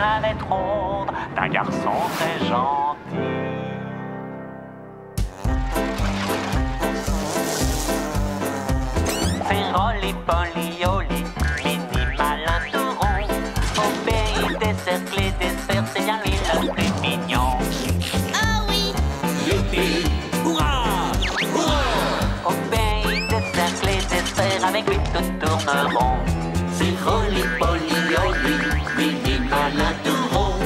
planète ronde d'un garçon très gentil. C'est Rolly Polly Olly, mini malin tout rond. Au pays des cercles et des sphères, c'est bien lui le plus mignon. Oh oui! Youpi! Hurrah! Hurrah! Au pays des cercles et des sphères, avec lui tout tourne rond. C'est Rolly Polly Olly, mini malin tout rond.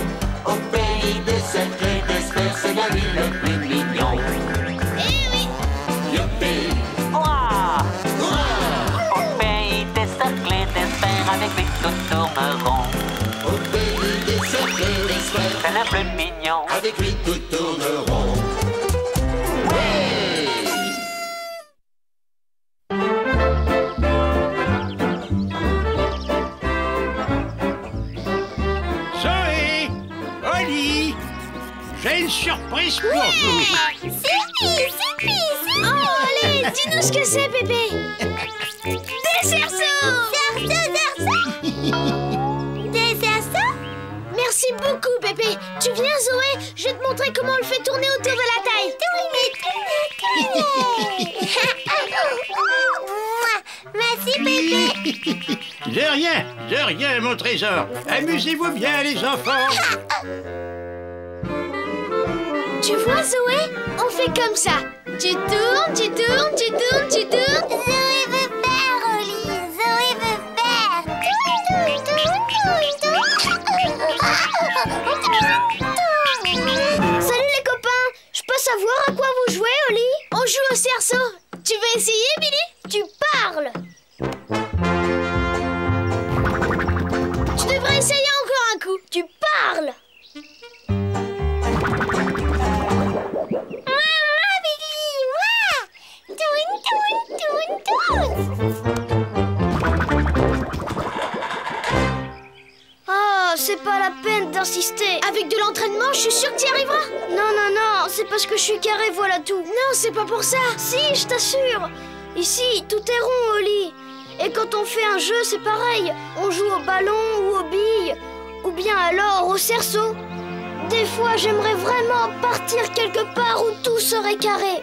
Au pays des cercles et des sphères, c'est bien lui le plus mignon. Eh oui! Youpi! Hurrah! Au pays des cercles et des sphères, avec lui tout tourne rond. Au pays des cercles et des sphères, C'est le plus mignon. avec lui tout tourne rond. Zoé! Oli! J'ai une surprise pour vous! Sipi! Oh, allez, dis-nous ce que c'est, bébé! Des cerceaux! Des cerceaux? Merci beaucoup, bébé! Tu viens, Zoé? Je vais te montrer comment on le fait tourner autour de la taille! Merci, bébé! De rien, mon trésor! Amusez-vous bien, les enfants! Tu vois, Zoé? On fait comme ça. Tu tournes, tu tournes, tu tournes, tu tournes. Zoé veut faire, Oli. Zoé veut faire. Salut les copains. Je peux savoir à quoi vous jouez, Oli? On joue au cerceau. Tu veux essayer, Billy? Tu parles. Tu devrais essayer encore un coup. Tu parles. Oh, c'est pas la peine d'insister. Avec de l'entraînement, je suis sûre que tu y arriveras. Non, c'est parce que je suis carré, voilà tout. Non, c'est pas pour ça. Si, je t'assure. Ici, tout est rond, Oli. Et quand on fait un jeu, c'est pareil. On joue au ballon ou aux billes. Ou bien alors au cerceau. Des fois, j'aimerais vraiment partir quelque part où tout serait carré.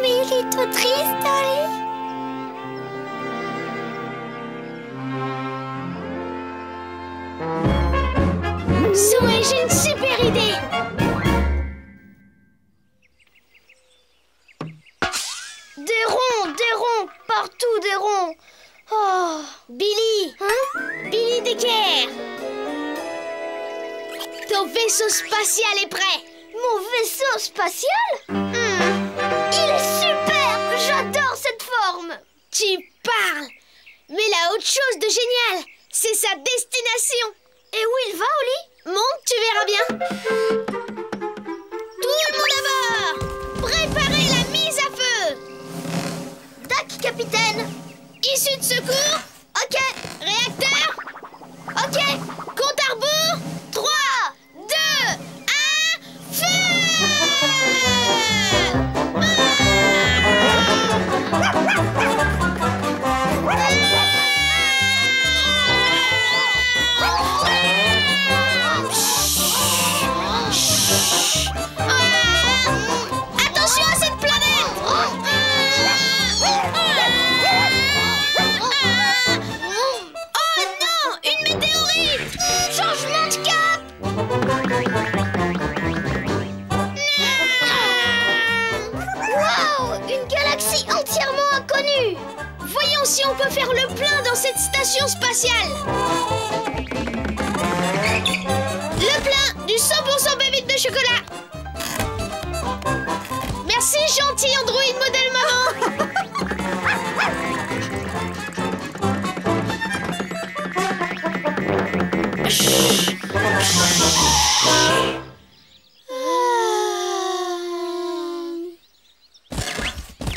Mais il est tout triste, Oli. Zoé, j'ai une super idée. Des ronds, partout des ronds. Oh, Billy. Hein? Billy Decker. Ton vaisseau spatial est prêt. Mon vaisseau spatial? Il est super. J'adore cette forme. Tu parles. Mais la autre chose de génial, c'est sa destination. Et où il va, Oli? Monte, tu verras bien. Tout le monde à bord. Préparez la mise à feu. Dac, capitaine. Issue de secours. Ok. Réacteur. Ok. Compte à rebours. 3, 2, 1, feu. Attention à cette planète. Oh non, une météorite. Changement de cap. Wow, une galaxie entièrement inconnue. Voyons si on peut faire le plein dans cette station spatiale. Le plein du 100% bébite de chocolat. Merci, gentil androïde modèle maman.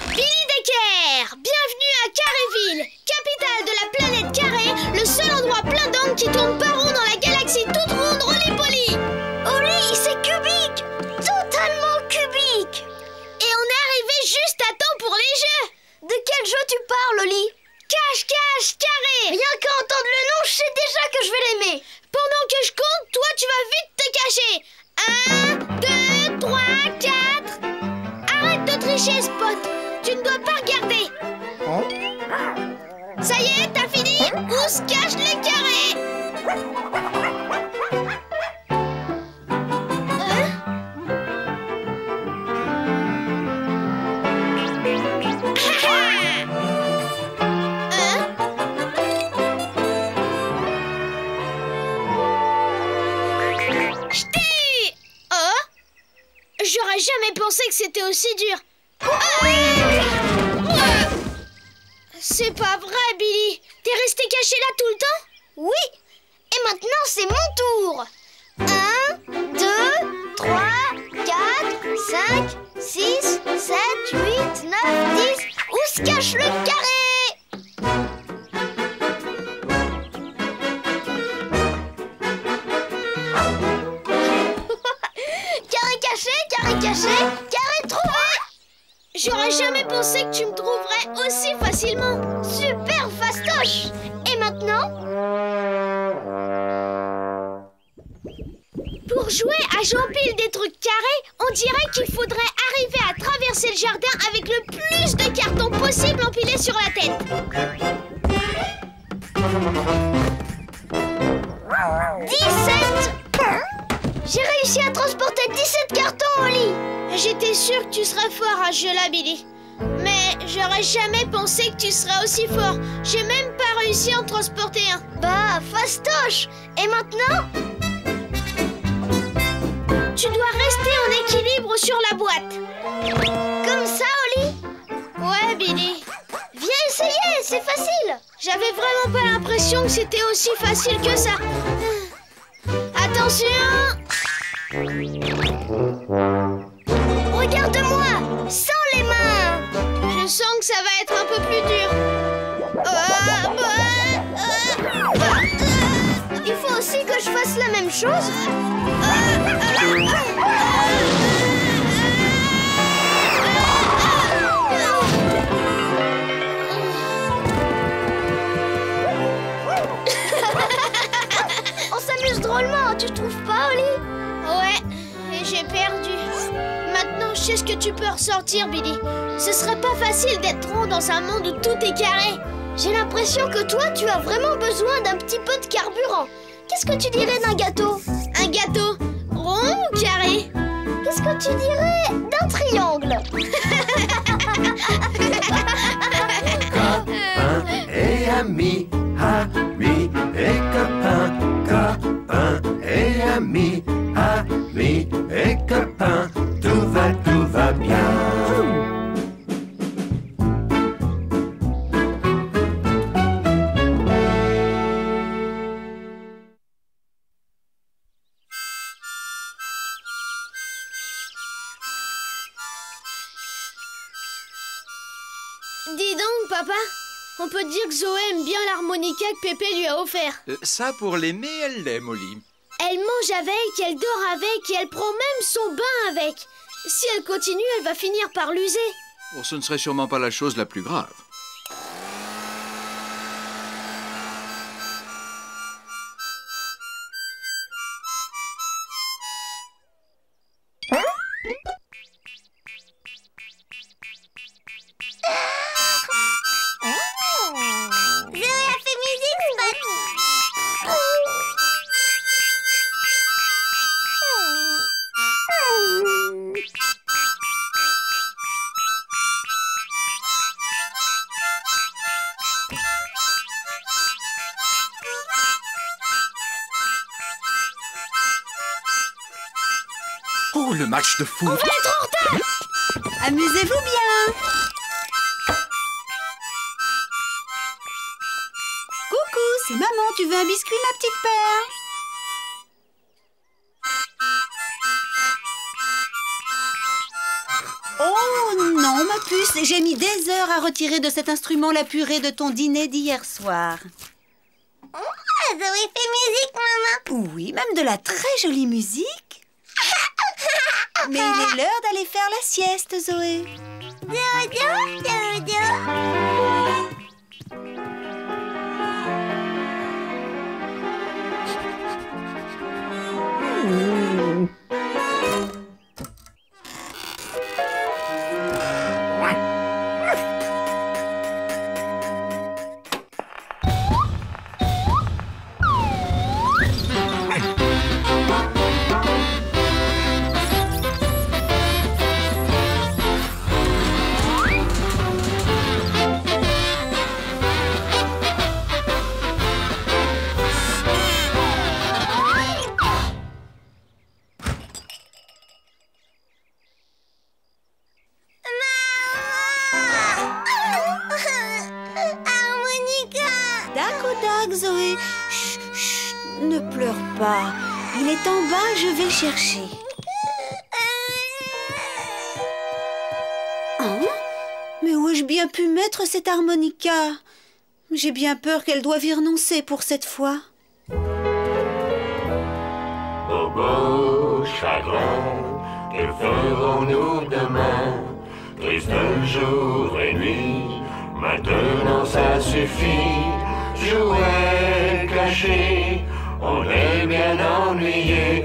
Billy Decker, bienvenue à Carréville, capitale de la planète Carré, le seul endroit plein d'angles qui tourne pas rond dans la galaxie toute ronde Rolly-Polly. Oli, c'est cubique, totalement cubique. je sais déjà que je vais l'aimer. Pendant que je compte, toi, tu vas vite te cacher. 1, 2, 3, 4. Arrête de tricher, Spot. Tu ne dois pas regarder. Ça y est, t'as fini? Où se cachent les carrés? J'aurais jamais pensé que c'était aussi dur. C'est pas vrai, Billy. T'es resté caché là tout le temps? Oui. Et maintenant, c'est mon tour. 1, 2, 3, 4, 5, 6, 7, 8, 9, 10. Où se cache le carré? Caché, carré trouvé. J'aurais jamais pensé que tu me trouverais aussi facilement. Super fastoche. Et maintenant? Pour jouer à j'empile des trucs carrés, on dirait qu'il faudrait arriver à traverser le jardin avec le plus de cartons possible empilés sur la tête. 17. J'ai réussi à transporter 17 cartons au lit. J'étais sûre que tu serais fort à ce jeu-là, Billy. Mais j'aurais jamais pensé que tu serais aussi fort. J'ai même pas réussi à en transporter un. Bah, fastoche. Et maintenant? Tu dois rester en équilibre sur la boîte. Comme ça, Oli? Ouais, Billy. Viens essayer, c'est facile. J'avais vraiment pas l'impression que c'était aussi facile que ça. Attention! Regarde-moi, sans les mains. Je sens que ça va être un peu plus dur. Il faut aussi que je fasse la même chose. On s'amuse drôlement, tu trouves pas, Oli? Ouais, et j'ai perdu. Maintenant, je sais ce que tu peux ressortir, Billy. Ce serait pas facile d'être rond dans un monde où tout est carré. J'ai l'impression que toi, tu as vraiment besoin d'un petit peu de carburant. Qu'est-ce que tu dirais d'un gâteau? Un gâteau rond ou carré? Qu'est-ce que tu dirais d'un triangle? Copains et amis, amis et copains. Copains et amis, amis et copains. Tout va bien. Dis donc, papa, on peut dire que Zoé aime bien l'harmonica que Pépé lui a offert. Ça, pour l'aimer, elle l'aime, Oli. Elle mange avec, elle dort avec et elle prend même son bain avec. Si elle continue, elle va finir par l'user. Bon, ce ne serait sûrement pas la chose la plus grave. Oh, le match de foot! On va être en retard! Amusez-vous bien! Coucou, c'est maman, tu veux un biscuit, ma petite perle? Oh non, ma puce, j'ai mis des heures à retirer de cet instrument la purée de ton dîner d'hier soir. Zoé fait musique, maman. Oui, même de la très jolie musique. Mais il est l'heure d'aller faire la sieste, Zoé. Dodo, dodo. Dac, Zoé. Chut, chut, ne pleure pas. Il est en bas, je vais le chercher. Hein? Mais où ai-je bien pu mettre cette harmonica? J'ai bien peur qu'elle doive y renoncer pour cette fois. Au beau chagrin, que ferons-nous demain? Triste jour et nuit, maintenant ça suffit. Jouer caché, on est bien ennuyé.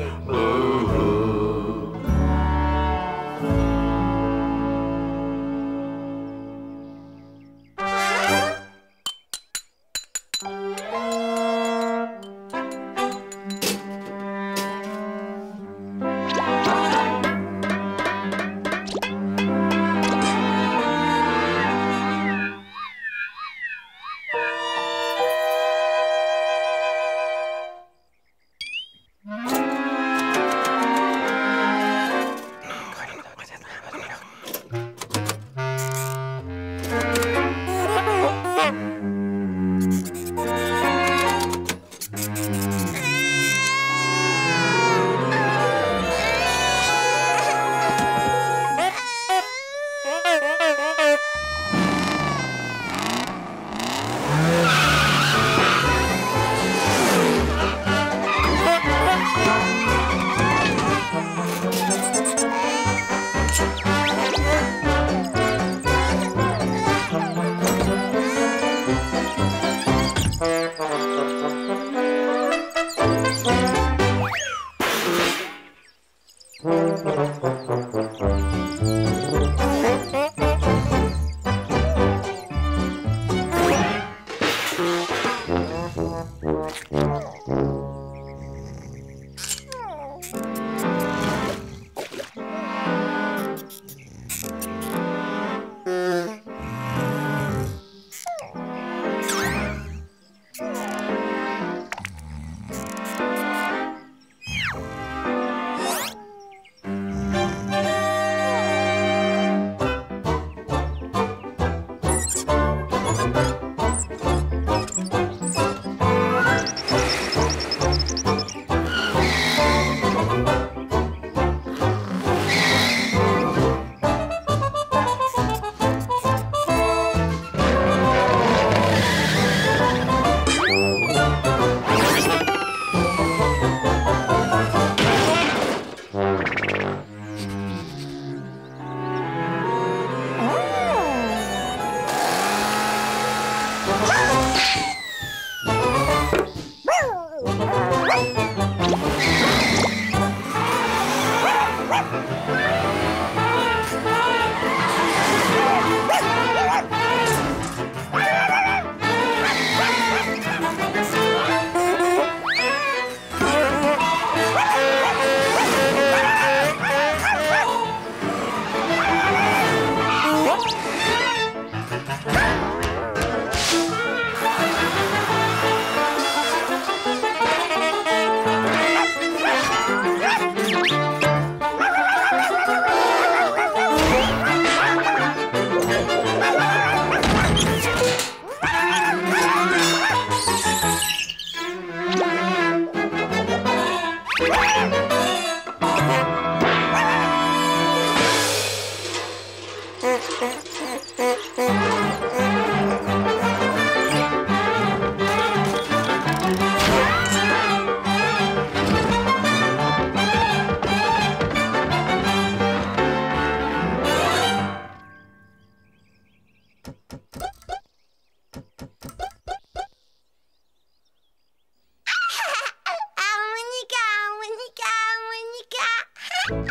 Bonheur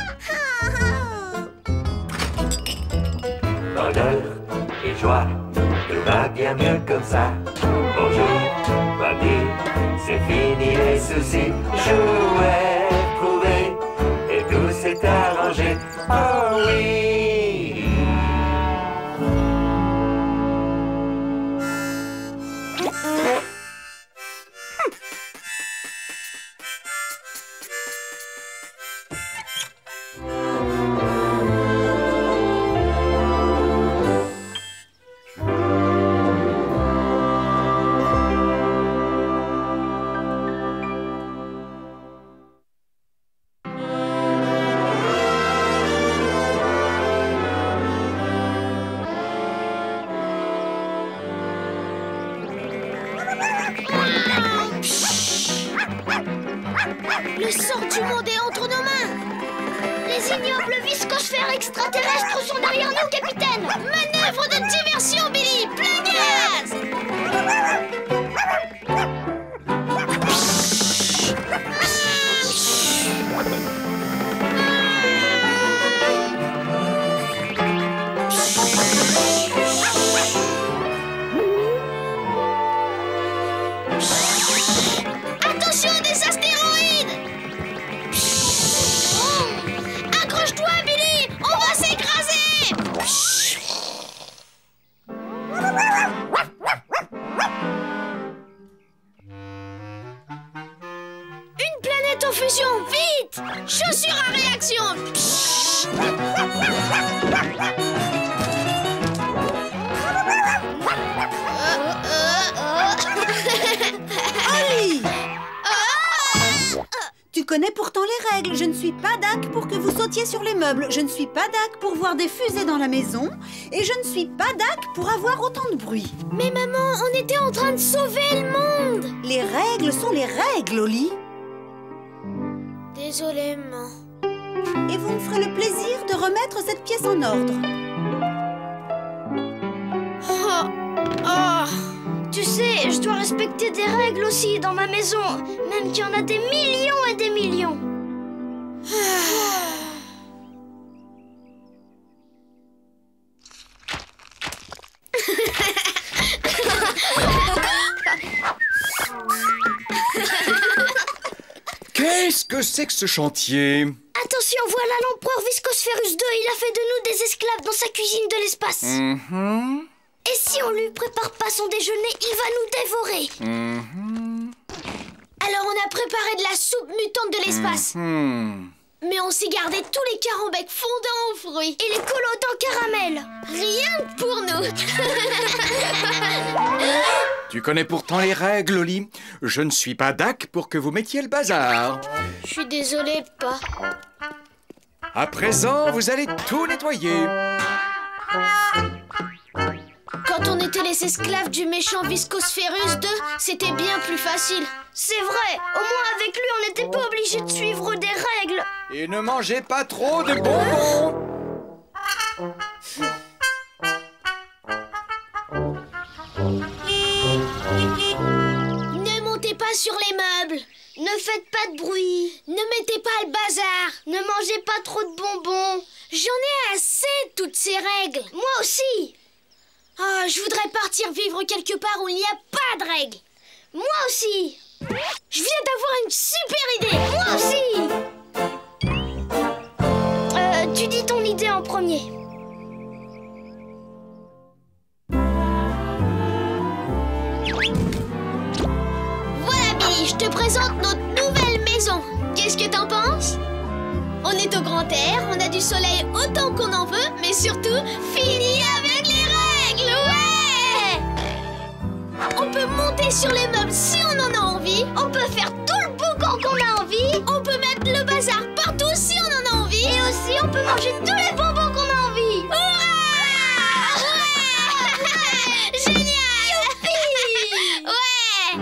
et joie, tout va bien mieux comme ça. Bonjour, mamie, c'est fini les soucis. Jouer, prouver, et tout s'est arrangé. Oh oui! Le sort du monde est entre nos mains. Les ignobles viscosphères extraterrestres sont derrière nous, capitaine. Manœuvre de diversion, Billy. Plein gaz. Attention des astéroïdes. Accroche-toi, Billy. On va s'écraser. Une planète en fusion, vite. Chaussures à réaction. Oli! Tu connais pourtant les règles. Je ne suis pas DAC pour que vous sautiez sur les meubles. Je ne suis pas DAC pour voir des fusées dans la maison. Et je ne suis pas DAC pour avoir autant de bruit. Mais maman, on était en train de sauver le monde. Les règles sont les règles, Oli. Désolée, maman. Et vous me ferez le plaisir de remettre cette pièce en ordre. Tu sais, je dois respecter des règles aussi dans ma maison, même qu'il y en a des millions et des millions. Qu'est-ce que c'est que ce chantier? Attention, voilà l'empereur Viscosphérus II. Il a fait de nous des esclaves dans sa cuisine de l'espace. Et si on lui prépare pas son déjeuner, il va nous dévorer. Alors on a préparé de la soupe mutante de l'espace. Mais on s'est gardé tous les carambecs fondants aux fruits et les collodants caramel. Rien que pour nous. Tu connais pourtant les règles, Oli. Je ne suis pas DAC pour que vous mettiez le bazar. Je suis désolée, pas. À présent, vous allez tout nettoyer. Quand on était les esclaves du méchant Viscosphérus II, c'était bien plus facile. C'est vrai, au moins avec lui, on n'était pas obligé de suivre des règles. Et ne mangez pas trop de bonbons. Ne montez pas sur les meubles. Ne faites pas de bruit. Ne mettez pas le bazar. Ne mangez pas trop de bonbons. J'en ai assez de toutes ces règles. Moi aussi. Ah, je voudrais partir vivre quelque part où il n'y a pas de règles. Moi aussi. Je viens d'avoir une super idée. Moi aussi. Tu dis ton idée en premier. Voilà, Billy, je te présente notre nouvelle maison. Qu'est-ce que t'en penses? On est au grand air, on a du soleil autant qu'on en veut, mais surtout, fini avec les règles, ouais! On peut monter sur les meubles si on en a envie, on peut faire tout le boucan qu'on a envie, on peut mettre le bazar partout si on en a envie, et aussi on peut manger tous les bonbons qu'on a envie. Hurrah! Ouais! Génial! Youpi! Ouais!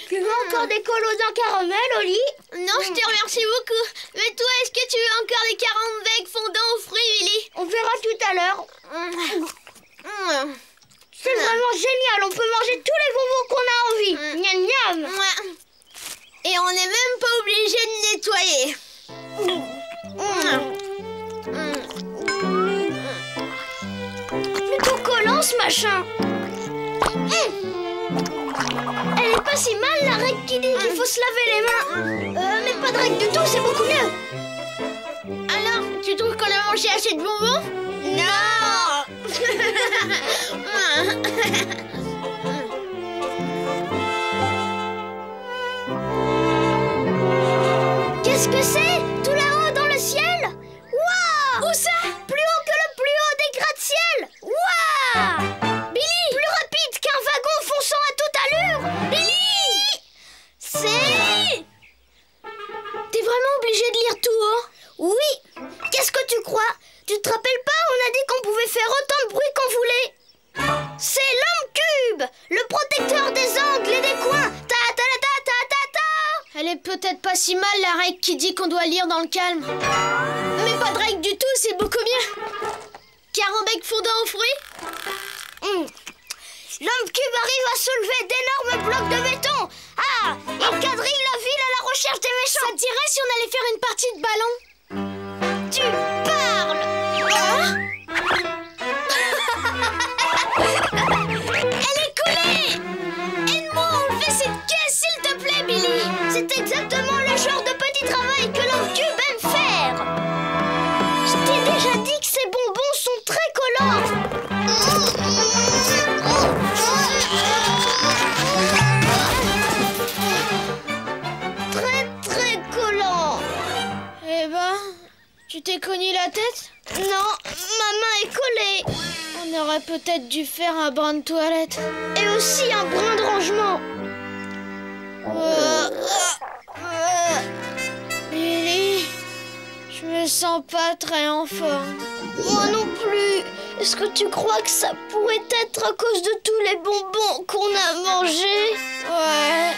Tu veux encore des collodants caramel, Oli? Non, je te remercie beaucoup. Mais toi, est-ce que tu veux encore des carambecs fondants aux fruits, Billy? On verra tout à l'heure. C'est vraiment génial on n'est même pas obligé de nettoyer. Plutôt collant ce machin. Elle est pas si mal la règle qui dit qu'il faut se laver les mains. Mais pas de règle du tout, c'est beaucoup mieux. Alors, tu trouves qu'on a mangé assez de bonbons? Non. Qu'est-ce que c'est? Tout là-haut dans le ciel? Waouh! Où ça? Plus haut que le plus haut des gratte-ciel! Waouh! Billy! Plus rapide qu'un wagon fonçant à toute allure! Billy! C'est... T'es vraiment obligé de lire tout haut? Oui! Qu'est-ce que tu crois? Tu te rappelles pas? On a dit qu'on pouvait faire autant de bruit qu'on voulait! C'est l'homme cube! Le protecteur des angles et des coins! Elle est peut-être pas si mal la règle qui dit qu'on doit lire dans le calme. Mais pas de règle du tout, c'est beaucoup mieux. Car un bec fondant aux fruits. L'homme cube arrive à soulever d'énormes blocs de béton. Ah, il quadrille la ville à la recherche des méchants. Ça te dirait si on allait faire une partie de ballon? Tu parles. Elle est coulée. Aide-moi à enlever cette caisse, s'il te plaît, Billy. C'est exactement le genre de petit travail que l'homme cube aime faire. Je t'ai déjà dit que ces bonbons sont très collants. Très très collants. Eh ben, tu t'es cogné la tête? Non, ma main est collée. On aurait peut-être dû faire un brin de toilette. Et aussi un brin de rangement. Billy, je me sens pas très en forme. Moi non plus. Est-ce que tu crois que ça pourrait être à cause de tous les bonbons qu'on a mangés? Ouais.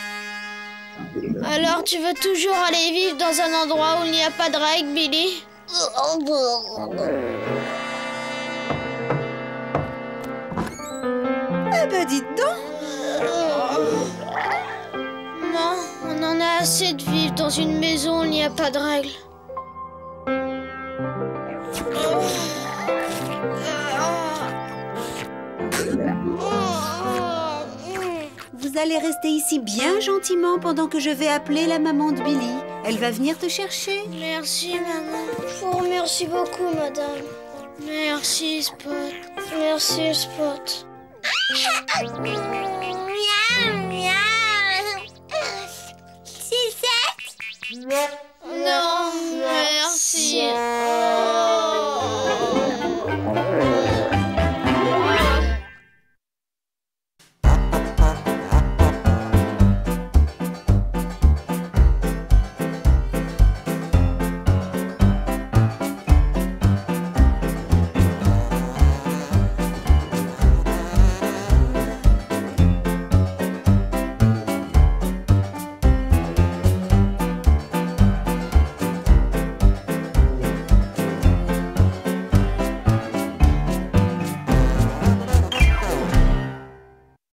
Alors tu veux toujours aller vivre dans un endroit où il n'y a pas de règles, Billy? Eh ben, dites donc. Non, on en a assez de vivre dans une maison où il n'y a pas de règles. Vous allez rester ici bien gentiment pendant que je vais appeler la maman de Billy. Elle va venir te chercher. Merci, maman. Je vous remercie beaucoup, madame. Merci, Spot. Merci, Spot. Miaou, miaou. Sucette?